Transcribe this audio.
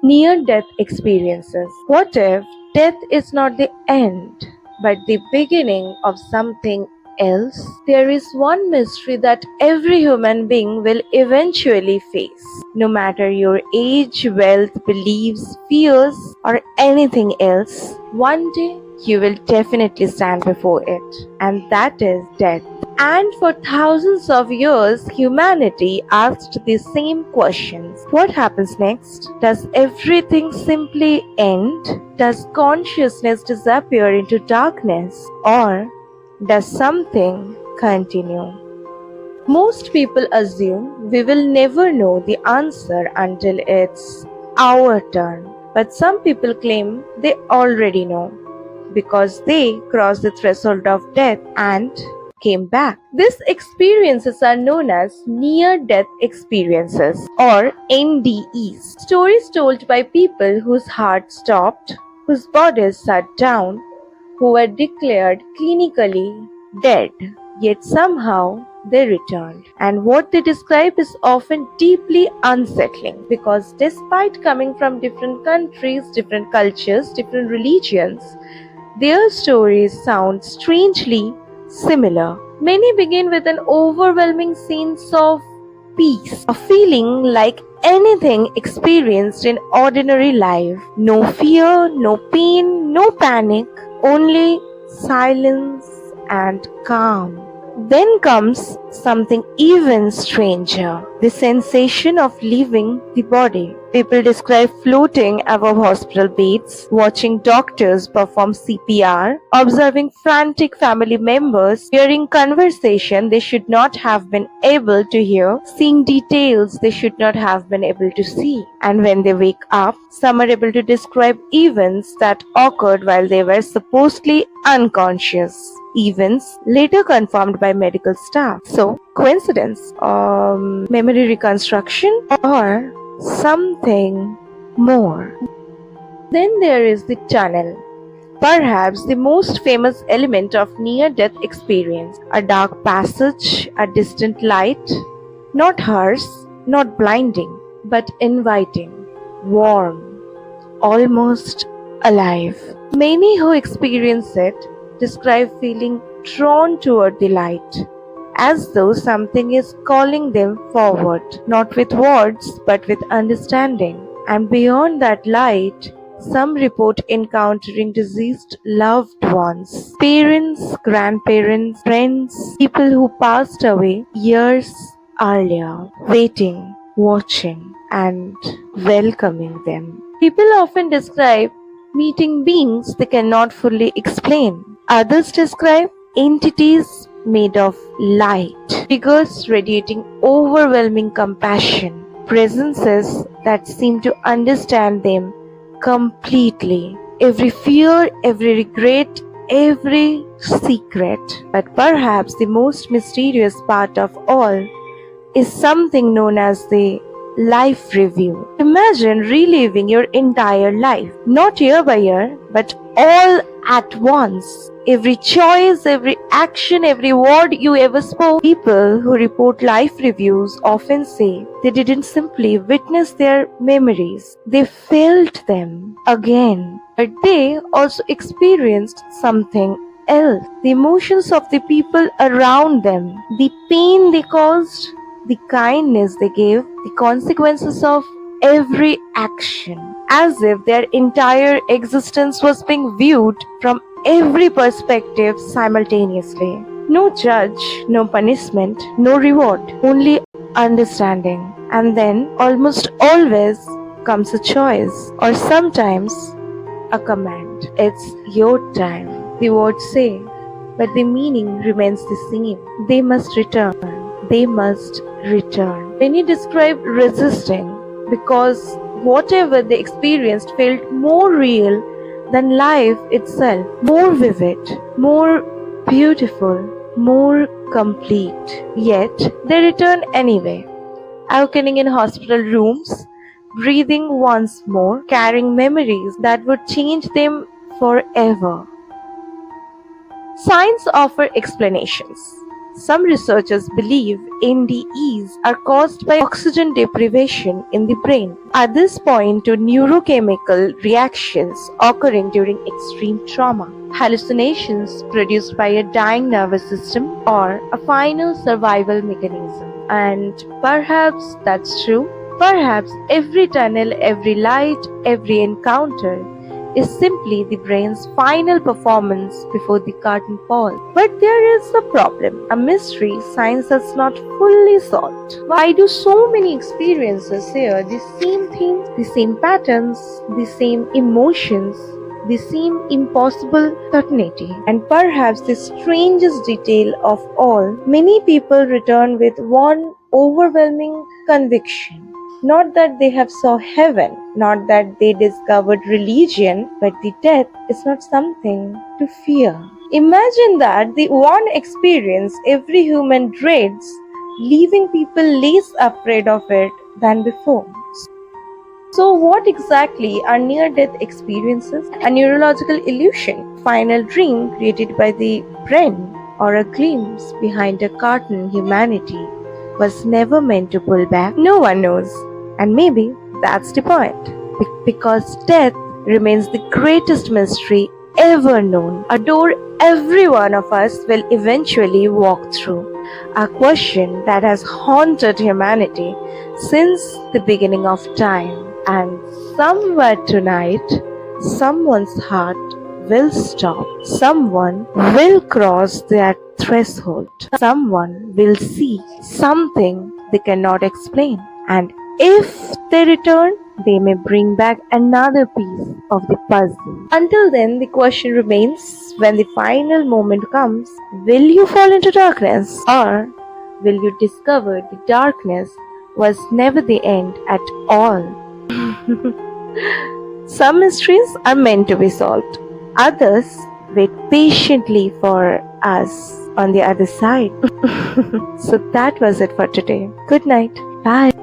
Near-death experiences. What if death is not the end, but the beginning of something else? There is one mystery that every human being will eventually face. No matter your age, wealth, beliefs, fears, or anything else, one day you will definitely stand before it, and that is death. And for thousands of years, humanity asked the same questions. What happens next? Does everything simply end? Does consciousness disappear into darkness? Or does something continue? Most people assume we will never know the answer until it's our turn. But some people claim they already know because they crossed the threshold of death and came back. These experiences are known as near-death experiences or NDEs. Stories told by people whose hearts stopped, whose bodies shut down, who were declared clinically dead, yet somehow they returned. And what they describe is often deeply unsettling because despite coming from different countries, different cultures, different religions, their stories sound strangely similar. Many begin with an overwhelming sense of peace, a feeling like anything experienced in ordinary life. No fear, no pain, no panic, only silence and calm. Then comes something even stranger, the sensation of leaving the body. People describe floating above hospital beds, watching doctors perform CPR, observing frantic family members, hearing conversation they should not have been able to hear, seeing details they should not have been able to see. And when they wake up, some are able to describe events that occurred while they were supposedly unconscious. Events later confirmed by medical staff. So, coincidence, memory reconstruction, or something more. Then there is the tunnel, perhaps the most famous element of near-death experience. A dark passage, a distant light, not harsh, not blinding, but inviting, warm, almost alive. Many who experience it describe feeling drawn toward the light, as though something is calling them forward, not with words but with understanding. And beyond that light, some report encountering deceased loved ones, parents, grandparents, friends, people who passed away years earlier, waiting, watching, and welcoming them. People often describe meeting beings they cannot fully explain. Others describe entities made of light, figures radiating overwhelming compassion, presences that seem to understand them completely. Every fear, every regret, every secret. But perhaps the most mysterious part of all is something known as the life review. Imagine reliving your entire life, not year by year, but all at once. Every choice, every action, every word you ever spoke. People who report life reviews often say they didn't simply witness their memories, they felt them again. But they also experienced something else. The emotions of the people around them, the pain they caused, the kindness they gave, the consequences of every action, as if their entire existence was being viewed from every perspective simultaneously. No judge, no punishment, no reward, only understanding. And then almost always comes a choice, or sometimes a command. It's your time. The words say, but the meaning remains the same. They must return. They must return. Many describe resisting because whatever they experienced felt more real than life itself, more vivid, more beautiful, more complete. Yet they return anyway, awakening in hospital rooms, breathing once more, carrying memories that would change them forever. Science offers explanations. Some researchers believe NDEs are caused by oxygen deprivation in the brain. Others point to neurochemical reactions occurring during extreme trauma, hallucinations produced by a dying nervous system, or a final survival mechanism. And perhaps that's true. Perhaps every tunnel, every light, every encounter is simply the brain's final performance before the curtain falls. But there is a problem, a mystery science has not fully solved. Why do so many experiences share the same themes, the same patterns, the same emotions, the same impossible certainty? And perhaps the strangest detail of all, many people return with one overwhelming conviction. Not that they have saw heaven, not that they discovered religion, but the death is not something to fear. Imagine that the one experience every human dreads, leaving people less afraid of it than before. So what exactly are near-death experiences? A neurological illusion, final dream created by the brain, or a glimpse behind a curtain humanity was never meant to pull back? No one knows. And maybe that's the point. Because death remains the greatest mystery ever known. A door every one of us will eventually walk through. A question that has haunted humanity since the beginning of time. And somewhere tonight, someone's heart will stop. Someone will cross that threshold. Someone will see something they cannot explain. And if they return, they may bring back another piece of the puzzle. Until then, the question remains, when the final moment comes, will you fall into darkness, or will you discover the darkness was never the end at all? Some mysteries are meant to be solved. Others wait patiently for us on the other side. So that was it for today. Good night. Bye.